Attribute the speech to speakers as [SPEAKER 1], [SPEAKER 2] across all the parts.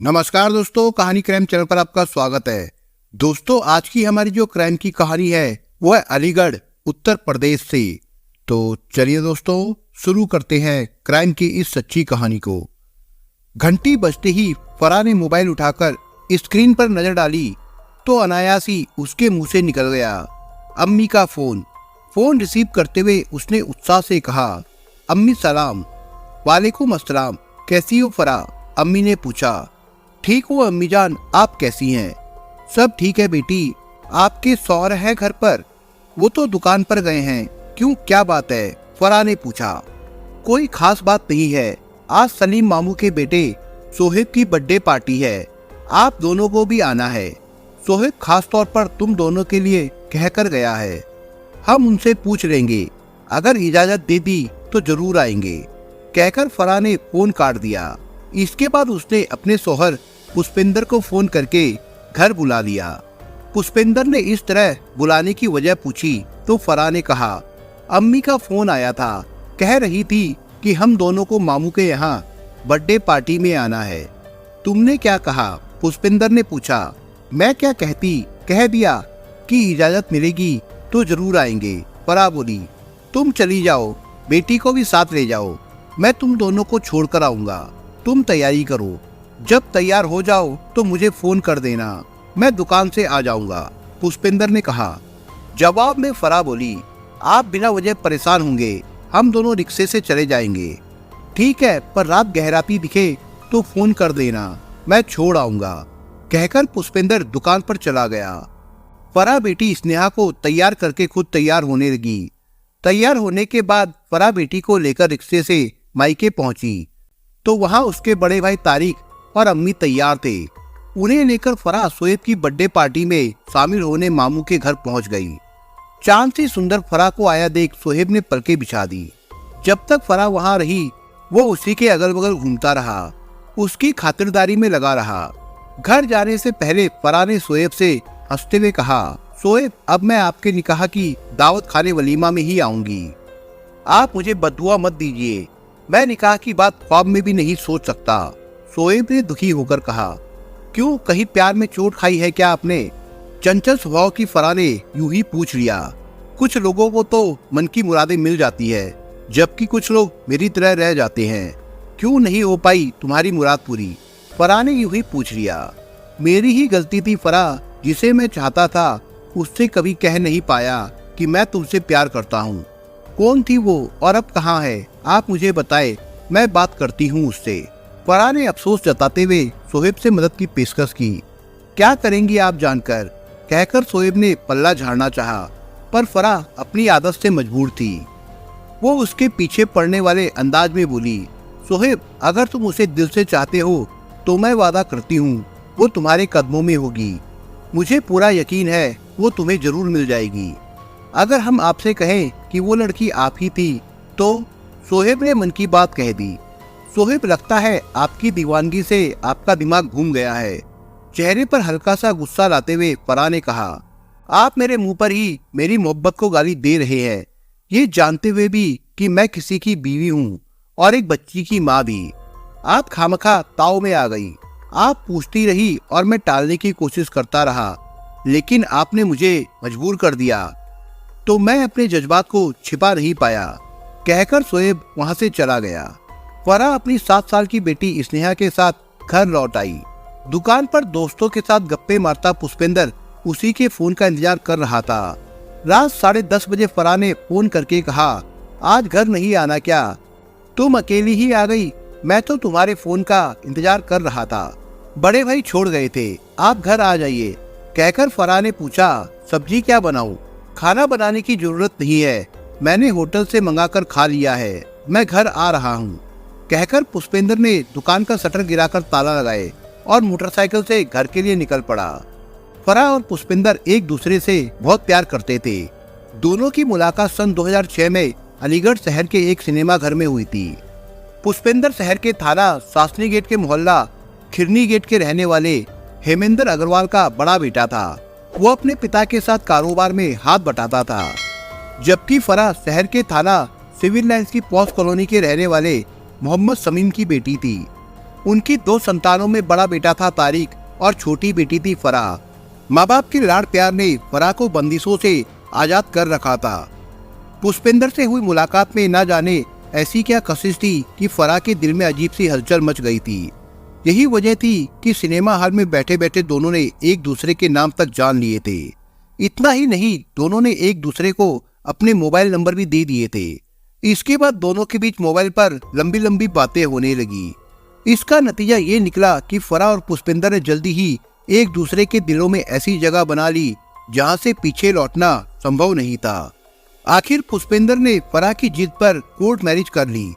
[SPEAKER 1] नमस्कार दोस्तों, कहानी क्राइम चैनल पर आपका स्वागत है। दोस्तों, आज की हमारी जो क्राइम की कहानी है वो है अलीगढ़ उत्तर प्रदेश से। तो चलिए दोस्तों, शुरू करते हैं क्राइम की इस सच्ची कहानी को। घंटी बजते ही फराह ने मोबाइल उठाकर स्क्रीन पर नजर डाली तो अनायास ही उसके मुंह से निकल गया अम्मी का फोन रिसीव करते हुए उसने उत्साह से कहा, अम्मी सलाम। वालेकुम अस्सलाम, कैसी हो फराह? अम्मी ने पूछा। ठीक हूँ अम्मी जान, आप कैसी हैं? सब ठीक है बेटी। आपके सौर हैं घर पर? वो तो दुकान पर गए हैं। क्यों, क्या बात है? फराह ने पूछा। कोई खास बात नहीं है, आज सलीम मामू के बेटे सोहेब की बर्थडे पार्टी है, आप दोनों को भी आना है। सोहेब खास तौर पर तुम दोनों के लिए कहकर गया है। हम उनसे पूछ लेंगे, अगर इजाजत दे दी तो जरूर आएंगे, कहकर फराह ने फोन काट दिया। इसके बाद उसने अपने शौहर पुष्पेंद्र को फोन करके घर बुला लिया। पुष्पेंद्र ने इस तरह बुलाने की वजह पूछी तो फराह ने कहा, अम्मी का फोन आया था, कह रही थी कि हम दोनों को मामू के यहाँ बर्थडे पार्टी में आना है। तुमने क्या कहा? पुष्पेंद्र ने पूछा। मैं क्या कहती, कह दिया कि इजाजत मिलेगी तो जरूर आएंगे, फराह बोली। तुम चली जाओ, बेटी को भी साथ ले जाओ, मैं तुम दोनों को छोड़कर आऊंगा। तुम तैयारी करो, जब तैयार हो जाओ तो मुझे फोन कर देना, मैं दुकान से आ जाऊंगा, पुष्पेंद्र ने कहा। जवाब में फराह बोली, आप बिना वजह परेशान होंगे, हम दोनों रिक्शे से चले जाएंगे। ठीक है, पर रात गहराती दिखे तो फोन कर देना, मैं छोड़ आऊंगा, कहकर पुष्पेंद्र दुकान पर चला गया। फराह बेटी स्नेहा को तैयार करके खुद तैयार होने लगी। तैयार होने के बाद फराह बेटी को लेकर रिक्शे से मायके पहुंची तो वहां उसके बड़े भाई तारिक और अम्मी तैयार थे। उन्हें लेकर फराह सोहेब की बर्थडे पार्टी में शामिल होने मामू के घर पहुंच गई। चांद सी सुंदर फराह को आया देख सोहेब ने पलकें बिछा दी। जब तक फराह वहां रही वो उसी के अगल बगल घूमता रहा, उसकी खातिरदारी में लगा रहा। घर जाने से पहले फराह ने सोहेब से हंसते हुए कहा, सोहेब, अब मैं आपके निकाह की दावत खाने वलीमा में ही आऊंगी, आप मुझे बद्दुआ मत दीजिए, मैं निकाह की बात ख्वाब में भी नहीं सोच सकता। सोहेब ने दुखी होकर कहा। क्यों, कहीं प्यार में चोट खाई है क्या आपने? चंचल स्वभाव की फराह ने यूं ही पूछ लिया। कुछ लोगों को तो मन की मुरादें मिल जाती है, जबकि कुछ लोग मेरी तरह रह जाते हैं। क्यों नहीं हो पाई तुम्हारी मुराद पूरी? फराह ने यूं ही पूछ लिया। मेरी ही गलती थी फराह, जिसे मैं चाहता था उससे कभी कह नहीं पाया कि मैं तुमसे प्यार करता हूँ। कौन थी वो और अब कहाँ है? आप मुझे बताए, मैं बात करती हूँ उससे। फराह ने अफसोस जताते हुए सोहेब से मदद की पेशकश की। क्या करेंगी आप जानकर, कहकर सोहेब ने पल्ला झाड़ना चाहा, पर फराह अपनी आदत से मजबूर थी। वो उसके पीछे पड़ने वाले अंदाज में बोली, सोहेब, अगर तुम उसे दिल से चाहते हो तो मैं वादा करती हूँ वो तुम्हारे कदमों में होगी। मुझे पूरा यकीन है वो तुम्हें जरूर मिल जाएगी। अगर हम आपसे कहें कि वो लड़की आप ही थी तो? सोहेब ने मन की बात कह दी। सोहेब, लगता है आपकी दीवानगी से आपका दिमाग घूम गया है, चेहरे पर हल्का सा गुस्सा लाते हुए फराह ने कहा। आप मेरे मुंह पर ही मेरी मोहब्बत को गाली दे रहे हैं, ये जानते हुए भी कि मैं किसी की बीवी हूँ और एक बच्ची की माँ भी। आप खामखा ताव में आ गई। आप पूछती रही और मैं टालने की कोशिश करता रहा, लेकिन आपने मुझे मजबूर कर दिया, तो मैं अपने जज्बात को छिपा नहीं पाया, कहकर सोहेब वहां से चला गया। फराह अपनी 7 साल की बेटी स्नेहा के साथ घर लौट आई। दुकान पर दोस्तों के साथ गप्पे मारता पुष्पेंद्र उसी के फोन का इंतजार कर रहा था। रात 10:30 बजे फराह ने फोन करके कहा, आज घर नहीं आना क्या? तुम अकेली ही आ गई? मैं तो तुम्हारे फोन का इंतजार कर रहा था, बड़े भाई छोड़ गए थे, आप घर आ जाइए, कहकर फराह ने पूछा, सब्जी क्या बनाऊं? खाना बनाने की जरूरत नहीं है, मैंने होटल से मंगाकर खा लिया है, मैं घर आ रहा हूँ, कहकर पुष्पेंद्र ने दुकान का शटर गिराकर ताला लगाए और मोटरसाइकिल से घर के लिए निकल पड़ा। फराह और पुष्पेंद्र एक दूसरे से बहुत प्यार करते थे। दोनों की मुलाकात सन 2006 में अलीगढ़ शहर के एक सिनेमा घर में हुई थी। पुष्पेंद्र शहर के थाना शास्त्री गेट के मोहल्ला खिरनी गेट के रहने वाले हेमेंद्र अग्रवाल का बड़ा बेटा था। वो अपने पिता के साथ कारोबार में हाथ बटाता था, जबकि फराह शहर के थाना सिविल लाइंस की पॉस कॉलोनी के रहने वाले मोहम्मद समीम की बेटी थी। उनकी 2 संतानों में बड़ा बेटा था तारिक और छोटी बेटी थी फराह। माँ बाप के लाड़ प्यार ने फराह को बंदिशों से आजाद कर रखा था। पुष्पेंद्र से हुई मुलाकात में न जाने ऐसी क्या कशिश थी कि फराह के दिल में अजीब सी हलचल मच गई थी। यही वजह थी कि सिनेमा हॉल में बैठे बैठे दोनों ने एक दूसरे के नाम तक जान लिए थे। इतना ही नहीं, दोनों ने एक दूसरे को अपने मोबाइल नंबर भी दे दिए थे। इसके बाद दोनों के बीच मोबाइल पर लंबी लंबी बातें होने लगी। इसका नतीजा ये निकला कि फराह और पुष्पेंद्र ने जल्दी ही एक दूसरे के दिलों में ऐसी जगह बना ली जहां से पीछे लौटना संभव नहीं था। आखिर पुष्पेंद्र ने फराह की जिद पर कोर्ट मैरिज कर ली।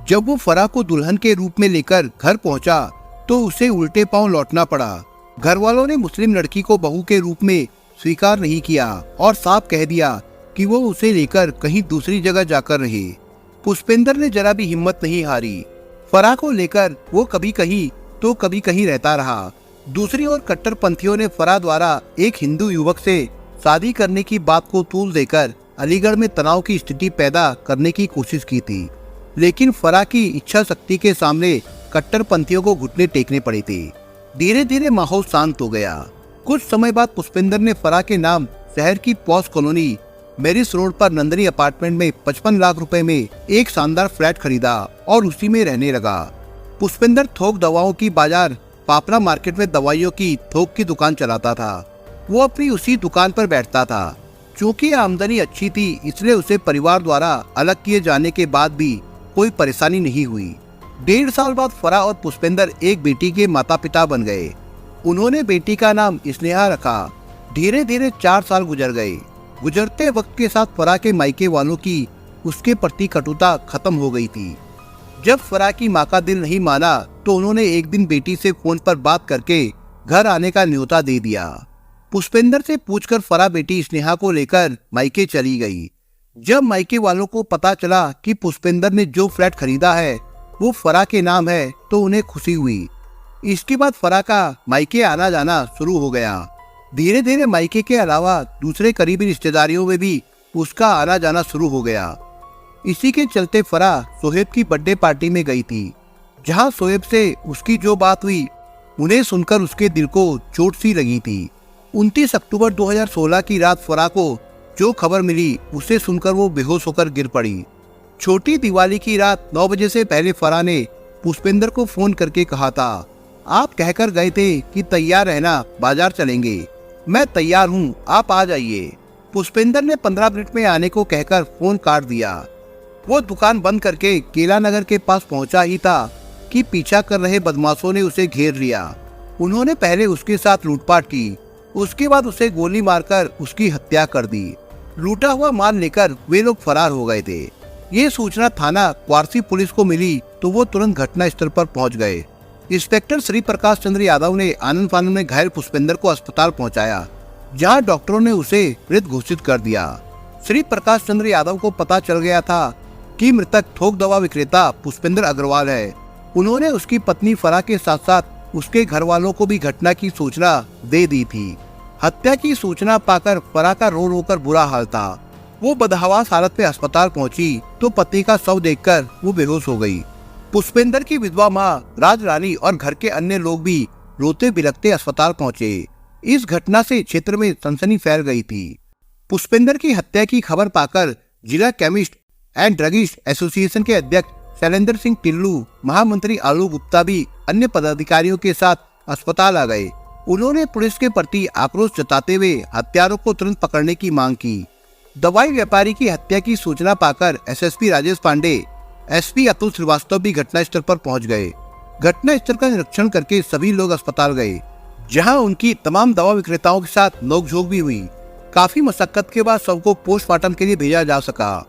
[SPEAKER 1] जब वो फराह को दुल्हन के रूप में लेकर घर पहुंचा तो उसे उल्टे पांव लौटना पड़ा। घर वालों ने मुस्लिम लड़की को बहू के रूप में स्वीकार नहीं किया और साफ कह दिया कि वो उसे लेकर कहीं दूसरी जगह जाकर रहे। पुष्पेंद्र ने जरा भी हिम्मत नहीं हारी। फराह को लेकर वो कभी कहीं तो कभी कहीं रहता रहा। दूसरी ओर कट्टरपंथियों ने फराह द्वारा एक हिंदू युवक से शादी करने की बात को तूल देकर अलीगढ़ में तनाव की स्थिति पैदा करने की कोशिश की थी, लेकिन फराह की इच्छा शक्ति के सामने कट्टरपंथियों को घुटने टेकने पड़े थे। धीरे धीरे माहौल शांत हो गया। कुछ समय बाद पुष्पेंद्र ने फराह के नाम शहर की पॉश कॉलोनी मेरिस रोड पर नंदनी अपार्टमेंट में 55 लाख रुपए में एक शानदार फ्लैट खरीदा और उसी में रहने लगा। पुष्पेंद्र थोक दवाओं की बाजार पापड़ा मार्केट में दवाइयों की थोक की दुकान चलाता था। वो अपनी उसी दुकान पर बैठता था। चूँकि आमदनी अच्छी थी, इसलिए उसे परिवार द्वारा अलग किए जाने के बाद भी कोई परेशानी नहीं हुई। 1.5 साल बाद फराह और पुष्पेंद्र एक बेटी के माता पिता बन गए। उन्होंने बेटी का नाम स्नेहा रखा। धीरे धीरे 4 साल गुजर गए। गुजरते वक्त के साथ फराह के मायके वालों की उसके प्रति कटुता खत्म हो गई थी। जब फराह की माँ का दिल नहीं माना तो उन्होंने एक दिन बेटी से फोन पर बात करके घर आने का न्योता दे दिया। पुष्पेंद्र से पूछकर फराह बेटी स्नेहा को लेकर मायके चली गई। जब मायके वालों को पता चला कि पुष्पेंद्र ने जो फ्लैट खरीदा है वो फराह के नाम है तो उन्हें खुशी हुई। इसके बाद फराह का मायके आना जाना शुरू हो गया। धीरे धीरे मायके के अलावा दूसरे करीबी रिश्तेदारियों में भी उसका आना जाना शुरू हो गया। इसी के चलते फराह शोएब की बर्थडे पार्टी में गई थी, जहां शोएब से उसकी जो बात हुई उन्हें सुनकर उसके दिल को चोट सी लगी थी। 29 अक्टूबर 2016 की रात फराह को जो खबर मिली उसे सुनकर वो बेहोश होकर गिर पड़ी। छोटी दिवाली की रात 9 बजे से पहले फराह ने पुष्पेंद्र को फोन करके कहा था, आप कहकर गए थे कि तैयार रहना, बाजार चलेंगे। मैं तैयार हूँ, आप आ जाइए। पुष्पेंद्र ने 15 मिनट में आने को कहकर फोन काट दिया। वो दुकान बंद करके केला नगर के पास पहुंचा ही था कि पीछा कर रहे बदमाशों ने उसे घेर लिया। उन्होंने पहले उसके साथ लूटपाट की, उसके बाद उसे गोली मारकर उसकी हत्या कर दी। लूटा हुआ माल लेकर वे लोग फरार हो गए थे। ये सूचना थाना क्वारसी पुलिस को मिली तो वो तुरंत घटना स्थल पर पहुंच गए। इंस्पेक्टर श्री प्रकाश चंद्र यादव ने आनंद फानंद में घायल पुष्पेंद्र को अस्पताल पहुंचाया, जहां डॉक्टरों ने उसे मृत घोषित कर दिया। श्री प्रकाश चंद्र यादव को पता चल गया था कि मृतक थोक दवा विक्रेता पुष्पेंद्र अग्रवाल है। उन्होंने उसकी पत्नी फराह के साथ साथ उसके घर वालों को भी घटना की सूचना दे दी थी। हत्या की सूचना पाकर फराह का रो रो कर बुरा हाल था। वो बदहवास हालत में अस्पताल पहुंची तो पति का शव देखकर वो बेहोश हो गई। पुष्पेंद्र की विधवा माँ राज रानी और घर के अन्य लोग भी रोते बिलखते अस्पताल पहुंचे। इस घटना से क्षेत्र में सनसनी फैल गई थी। पुष्पेंद्र की हत्या की खबर पाकर जिला केमिस्ट एंड ड्रगिस्ट एसोसिएशन के अध्यक्ष शैलेंद्र सिंह टिल्लू, महामंत्री आलू गुप्ता भी अन्य पदाधिकारियों के साथ अस्पताल आ गए। उन्होंने पुलिस के प्रति आक्रोश जताते हुए हत्यारों को तुरंत पकड़ने की मांग की। दवाई व्यापारी की हत्या की सूचना पाकर एसएसपी राजेश पांडे, एसपी अतुल श्रीवास्तव भी घटनास्थल पर पहुंच गए। घटनास्थल का निरीक्षण करके सभी लोग अस्पताल गए, जहां उनकी तमाम दवा विक्रेताओं के साथ नोकझोंक भी हुई। काफी मशक्कत के बाद शव को पोस्टमार्टम के लिए भेजा जा सका।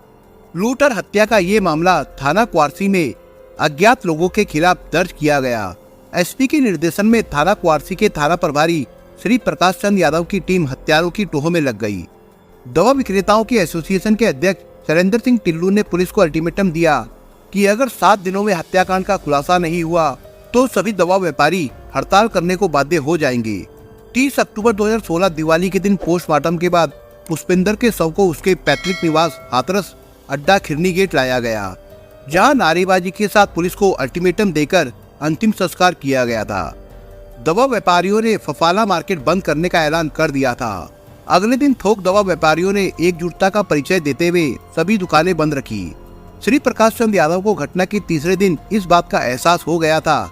[SPEAKER 1] लूट और हत्या का ये मामला थाना क्वारसी में अज्ञात लोगों के खिलाफ दर्ज किया गया। एसपी के निर्देशन में थाना क्वारसी के थाना प्रभारी श्री प्रकाश चंद्र यादव की टीम हत्यारों की टोह में लग गई। दवा विक्रेताओं के एसोसिएशन के अध्यक्ष शैलेंद्र सिंह टिल्लू ने पुलिस को अल्टीमेटम दिया कि अगर 7 दिनों में हत्याकांड का खुलासा नहीं हुआ तो सभी दवा व्यापारी हड़ताल करने को बाध्य हो जाएंगे। 30 अक्टूबर 2016 दिवाली के दिन पोस्टमार्टम के बाद पुष्पेंद्र के शव को उसके पैतृक निवास हाथरस अड्डा खिरनी गेट लाया गया, जहां नारेबाजी के साथ पुलिस को अल्टीमेटम देकर अंतिम संस्कार किया गया था। दवा व्यापारियों ने फफाला मार्केट बंद करने का ऐलान कर दिया था। अगले दिन थोक दवा व्यापारियों ने एकजुटता का परिचय देते हुए सभी दुकानें बंद रखी। श्री प्रकाश चंद्र यादव को घटना के तीसरे दिन इस बात का एहसास हो गया था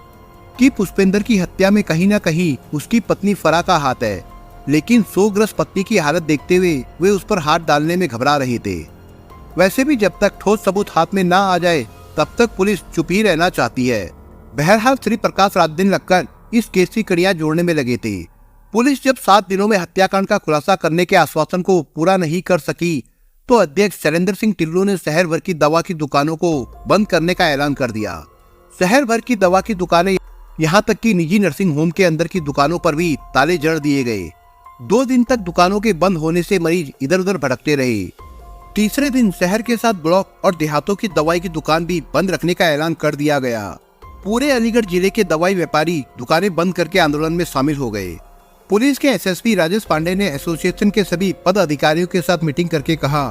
[SPEAKER 1] कि पुष्पेंद्र की हत्या में कहीं न कहीं उसकी पत्नी फराह का हाथ है, लेकिन शोकग्रस्त पत्नी की हालत देखते हुए वे उस पर हाथ डालने में घबरा रहे थे। वैसे भी जब तक ठोस सबूत हाथ में ना आ जाए तब तक पुलिस चुप ही रहना चाहती है। बहरहाल श्री प्रकाश रात दिन लगकर इस केस की कड़ियां जोड़ने में लगे थे। पुलिस जब 7 दिनों में हत्याकांड का खुलासा करने के आश्वासन को पूरा नहीं कर सकी तो अध्यक्ष शैलेंद्र सिंह टिल्लू ने शहर भर की दवा की दुकानों को बंद करने का ऐलान कर दिया। शहर भर की दवा की दुकानें, यहाँ तक कि निजी नर्सिंग होम के अंदर की दुकानों पर भी ताले जड़ दिए गए। 2 दिन तक दुकानों के बंद होने से मरीज इधर उधर भटकते रहे। तीसरे दिन शहर के साथ ब्लॉक और देहातों की दवाई की दुकान भी बंद रखने का ऐलान कर दिया गया। पूरे अलीगढ़ जिले के दवाई व्यापारी दुकानें बंद करके आंदोलन में शामिल हो गए। पुलिस के एसएसपी राजेश पांडे ने एसोसिएशन के सभी पद अधिकारियों के साथ मीटिंग करके कहा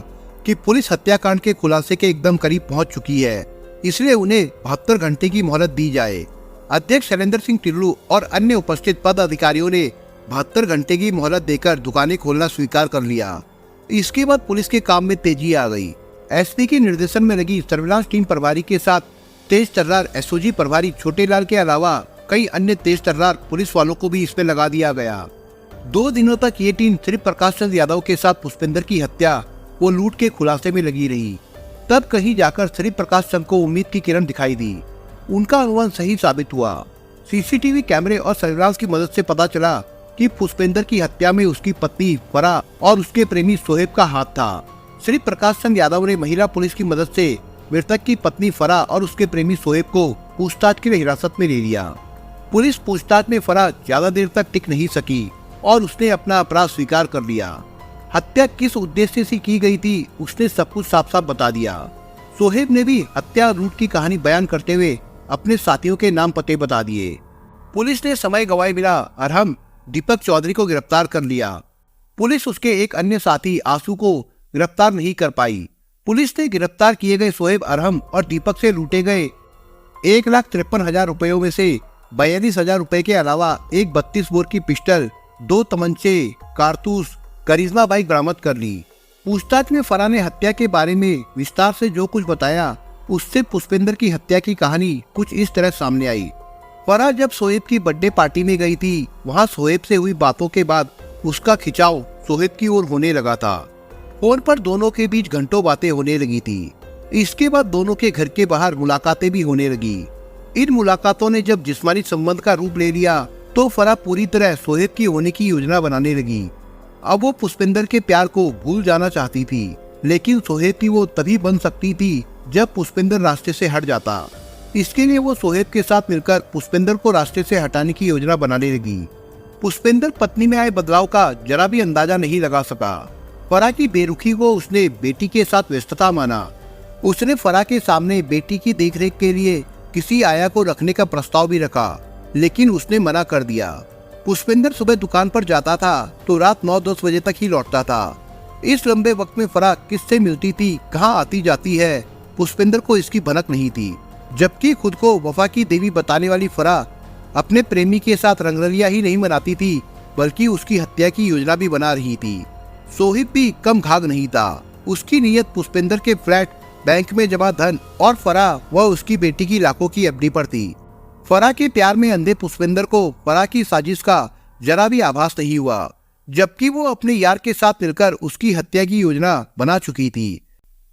[SPEAKER 1] कि पुलिस हत्याकांड के खुलासे के एकदम करीब पहुंच चुकी है, इसलिए उन्हें 72 घंटे की मोहलत दी जाए। अध्यक्ष शैलेंद्र सिंह टिल्लू और अन्य उपस्थित पद अधिकारियों ने 72 घंटे की मोहलत देकर दुकानें खोलना स्वीकार कर लिया। इसके बाद पुलिस के काम में तेजी आ गई। एसपी के निर्देशन में लगी सर्विलांस टीम प्रभारी के साथ तेज तर्रार एसओजी प्रभारी छोटेलाल के अलावा कई अन्य तेज तर्रार पुलिस वालों को भी इसमें लगा दिया गया। 2 दिनों तक ये टीम श्री प्रकाश चंद्र यादव के साथ पुष्पेंद्र की हत्या व लूट के खुलासे में लगी रही। तब कहीं जाकर श्री प्रकाश चंद्र को उम्मीद की किरण दिखाई दी। उनका अनुमान सही साबित हुआ। सीसीटीवी कैमरे और सर्विलांस की मदद से पता चला कि पुष्पेंद्र की हत्या में उसकी पत्नी फराह और उसके प्रेमी सोहेब का हाथ था। श्री प्रकाश चंद्र यादव ने महिला पुलिस की मदद से मृतक की पत्नी फराह और उसके प्रेमी सोहेब को पूछताछ के लिए हिरासत में ले लिया। पुलिस पूछताछ में फराह ज्यादा देर तक टिक नहीं सकी और उसने अपना अपराध स्वीकार कर लिया। हत्या किस उद्देश्य से की गई थी उसने सब कुछ साफ साफ बता दिया। सोहेब ने भी हत्या लूट की कहानी बयान करते हुए अपने साथियों के नाम पते बता दिए। पुलिस ने समय गवाए बिना अरहम दीपक चौधरी को गिरफ्तार कर लिया। पुलिस उसके एक अन्य साथी आंसू को गिरफ्तार नहीं कर पाई। पुलिस ने गिरफ्तार किए गए सोहेब, अरहम और दीपक से लूटे गए 1,53,000 रुपयों में से 42,000 रुपए के अलावा एक 32 बोर की पिस्टल, 2 तमंचे, कारतूस, करिश्मा बाइक बरामद कर ली। पूछताछ में फराह ने हत्या के बारे में विस्तार से जो कुछ बताया उससे पुष्पेंद्र की हत्या की कहानी कुछ इस तरह सामने आई। फराह जब सोहेब की बर्थडे पार्टी में गई थी, वहाँ सोहेब से हुई बातों के बाद उसका खिंचाव सोहेब की ओर होने लगा था। फोन पर दोनों के बीच घंटों बातें होने लगी थी। इसके बाद दोनों के घर के बाहर मुलाकातें भी होने लगी। इन मुलाकातों ने जब जिस्मानी संबंध का रूप ले लिया तो फराह पूरी तरह सोहेब की होने की योजना बनाने लगी। अब वो पुष्पेंद्र के प्यार को भूल जाना चाहती थी, लेकिन सोहेब की वो तभी बन सकती थी जब पुष्पेंद्र रास्ते से हट जाता। इसके लिए वो सोहेब के साथ मिलकर पुष्पेंद्र को रास्ते से हटाने की योजना बनाने लगी। पुष्पेंद्र पत्नी में आए बदलाव का जरा भी अंदाजा नहीं लगा सका। फराह की बेरुखी को उसने बेटी के साथ व्यस्तता माना। उसने फराह के सामने बेटी की देखरेख के लिए किसी आया को रखने का प्रस्ताव भी रखा, लेकिन उसने मना कर दिया। पुष्पेंद्र सुबह दुकान पर जाता था तो रात 9-10 बजे तक ही लौटता था। इस लंबे वक्त में फराह किससे मिलती थी, कहाँ आती जाती है, पुष्पेंद्र को इसकी भनक नहीं थी। जबकि खुद को वफा की देवी बताने वाली फराह अपने प्रेमी के साथ रंगरलिया ही नहीं मनाती थी, बल्कि उसकी हत्या की योजना भी बना रही थी। सोहिब भी कम घाघ नहीं था। उसकी नीयत पुष्पेंद्र के फ्लैट, बैंक में जमा धन और फराह व उसकी बेटी की लाखों की एफडी पर थी। फराह के प्यार में अंधे पुष्पेंद्र को फराह की साजिश का जरा भी आभास नहीं हुआ, जबकि वो अपने यार के साथ मिलकर उसकी हत्या की योजना बना चुकी थी।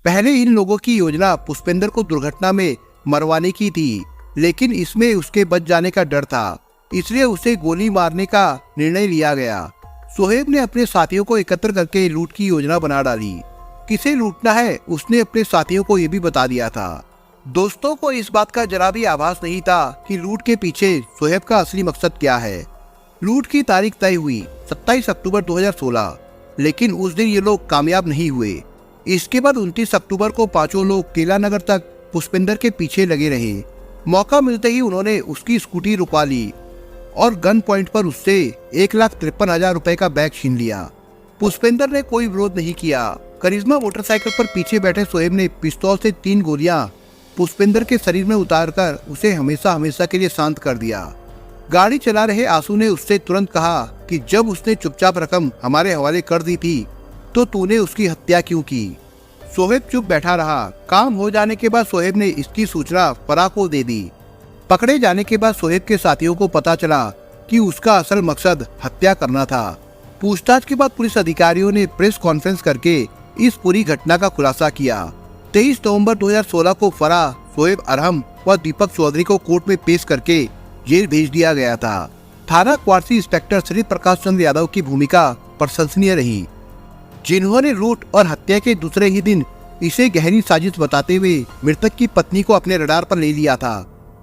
[SPEAKER 1] पहले इन लोगों की योजना पुष्पेंद्र को दुर्घटना में मरवाने की थी, लेकिन इसमें उसके बच जाने का डर था, इसलिए उसे गोली मारने का निर्णय लिया गया। सोहेब ने अपने साथियों को एकत्र करके लूट की योजना बना डाली। किसे लूटना है उसने अपने साथियों को ये भी बता दिया था। दोस्तों को इस बात का जरा भी आभास नहीं था कि लूट के पीछे सोहेब का असली मकसद क्या है। लूट की तारीख तय हुई 27 अक्टूबर 2016, लेकिन उस दिन ये लोग कामयाब नहीं हुए। इसके बाद 29 अक्टूबर को पांचों लोग केला नगर तक पुष्पेंद्र के पीछे लगे रहे। मौका मिलते ही उन्होंने उसकी स्कूटी रुकवा ली और गन पॉइंट पर उससे 1,53,000 रुपए का बैग छीन लिया। पुष्पेंद्र ने कोई विरोध नहीं किया। करिश्मा मोटरसाइकिल पर पीछे बैठे सोहेब ने पिस्तौल से 3 गोलियां पुष्पेंद्र के शरीर में उतारकर उसे हमेशा हमेशा के लिए शांत कर दिया। गाड़ी चला रहे आंसू ने उससे तुरंत कहा कि जब उसने चुपचाप रकम हमारे हवाले कर दी थी तो तूने उसकी हत्या क्यों की। सोहेब चुप बैठा रहा। काम हो जाने के बाद सोहेब ने इसकी सूचना फराह को दे दी। पकड़े जाने के बाद सोहेब के साथियों को पता चला कि उसका असल मकसद हत्या करना था। पूछताछ के बाद पुलिस अधिकारियों ने प्रेस कॉन्फ्रेंस करके इस पूरी घटना का खुलासा किया। 23 नवंबर 2016 को फराह, सोहेब अरहम व दीपक चौधरी को कोर्ट में पेश करके जेल भेज दिया गया था। थाना क्वार्सी इंस्पेक्टर श्री प्रकाश चंद्र यादव की भूमिका प्रशंसनीय रही, जिन्होंने लूट और हत्या के दूसरे ही दिन इसे गहरी साजिश बताते हुए मृतक की पत्नी को अपने रडार पर ले लिया था,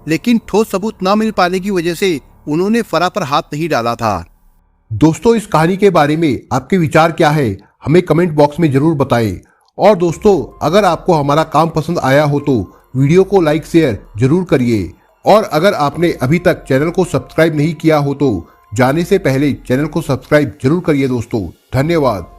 [SPEAKER 1] लेकिन ठोस सबूत न मिल पाने की वजह से उन्होंने फराह पर हाथ नहीं डाला था। दोस्तों, इस कहानी के बारे में आपके विचार क्या है, हमें कमेंट बॉक्स में जरूर बताएं। और दोस्तों, अगर आपको हमारा काम पसंद आया हो तो वीडियो को लाइक शेयर जरूर करिए। और अगर आपने अभी तक चैनल को सब्सक्राइब नहीं किया हो तो जाने से पहले चैनल को सब्सक्राइब जरूर करिए दोस्तों। धन्यवाद।